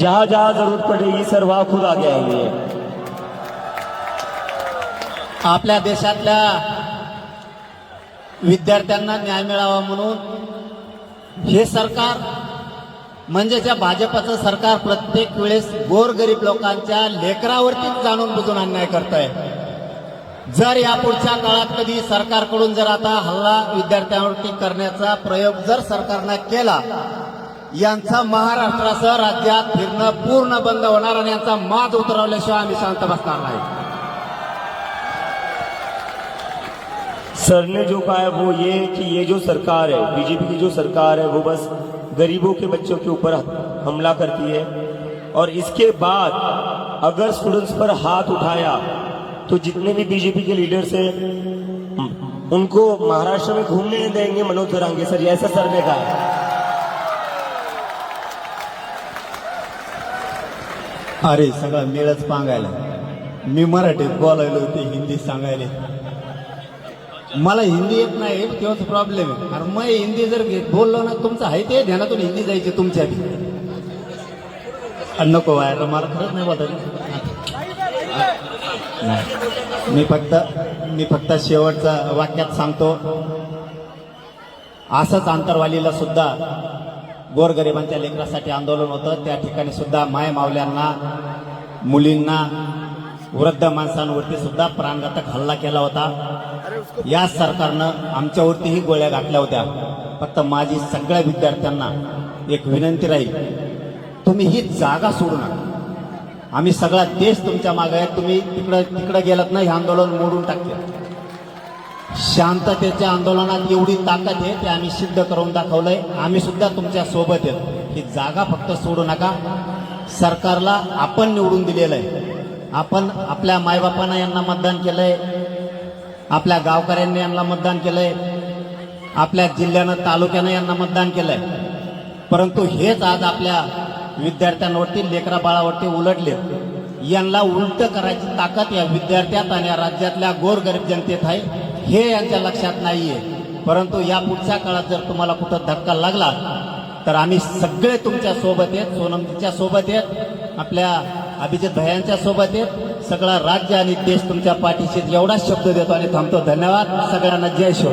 जहां जहां जरूरत पड़ेगी सर वहां खुद आगे आएंगे। आपल्या देशातल्या विद्यार्थ्यांना न्याय मिळावा म्हणून हे सरकार म्हणजे ज्या भाजपचं सरकार प्रत्येक वेळेस गोरगरीब लोकांच्या लेकरावरतीच जाणून बुजून अन्याय करत आहे। जर यापुढच्या काळात कधी सरकारकडून जर आता हल्ला विद्यार्थ्यांवरती करण्याचा प्रयोग जर सरकारने केला, यांचा महाराष्ट्रासह राज्यात फिरणं पूर्ण बंद होणार आणि यांचा माज उतरवल्याशिवाय आम्ही शांत बसणार नाही। सर ने जो कहा है वो ये कि ये जो सरकार है, बीजेपी की जो सरकार है, वो बस गरीबों के बच्चों के ऊपर हमला करती है और इसके बाद अगर स्टूडेंट्स पर हाथ उठाया तो जितने भी बीजेपी के लीडर्स हैं उनको महाराष्ट्र में घूमने नहीं देंगे मनोज जरांगे सर, ऐसा सर ने कहा। अरे सगळं मेळच पांगायला, मी मराठीत बोलायलो होते, हिंदी सांगायले, मला हिंदी येत नाही तेव्हाच प्रॉब्लेम आहे। अरे मग हिंदी जर बोललो ना तुमचं आहे ते ध्यानातून हिंदी जायची तुमच्या बी। नको व्हायला मला खरंच नाही बोलत नाही। मी फक्त शेवटचा वाक्यात सांगतो, असंच आंतरवालीला सुद्धा गोरगरिबांच्या लेकरासाठी आंदोलन होतं, त्या ठिकाणी सुद्धा माय मावल्यांना, मुलींना, वृद्ध माणसांवरती सुद्धा प्राणघातक हल्ला केला होता। या सरकारनं आमच्यावरतीही गोळ्या घातल्या होत्या। फक्त माझी सगळ्या विद्यार्थ्यांना एक विनंती राहील, तुम्ही ही जागा सोडू नका। आम्ही सगळा देश तुमच्या मागे आहे, तुम्ही तिकडे गेलात नाही, हे आंदोलन मोडून टाकते। शांततेच्या आंदोलनात एवढी ताकद आहे ते आम्ही सिद्ध करून दाखवलंय। आम्ही सुद्धा तुमच्या सोबत आहेत, ही जागा फक्त सोडू नका। सरकारला आपण निवडून दिलेलं आहे, आपण आपल्या मायबापांना यांना मतदान केलंय, आपल्या गावकऱ्यांनी यांना मतदान केलंय, आपल्या जिल्ह्यानं तालुक्यानं यांना मतदान केलंय, परंतु हेच आज आपल्या विद्यार्थ्यांवरती, लेकरा बाळावरती उलटले। यांना उलट करायची ताकद या विद्यार्थ्यात आणि या राज्यातल्या गोरगरीब जनतेत आहे, हे यांच्या लक्षात नाहीये। परंतु या पुढच्या काळात जर तुम्हाला कुठं धक्का लागला तर आम्ही सगळे तुमच्या सोबत आहेत, सोनमच्या सोबत आहेत, आपल्या अभिजित भैयांच्या सोबत आहेत, सगळा राज्य आणि देश तुमच्या पाठीशी। एवढाच शब्द देतो आणि थांबतो। धन्यवाद सगळ्यांना, जय शिव।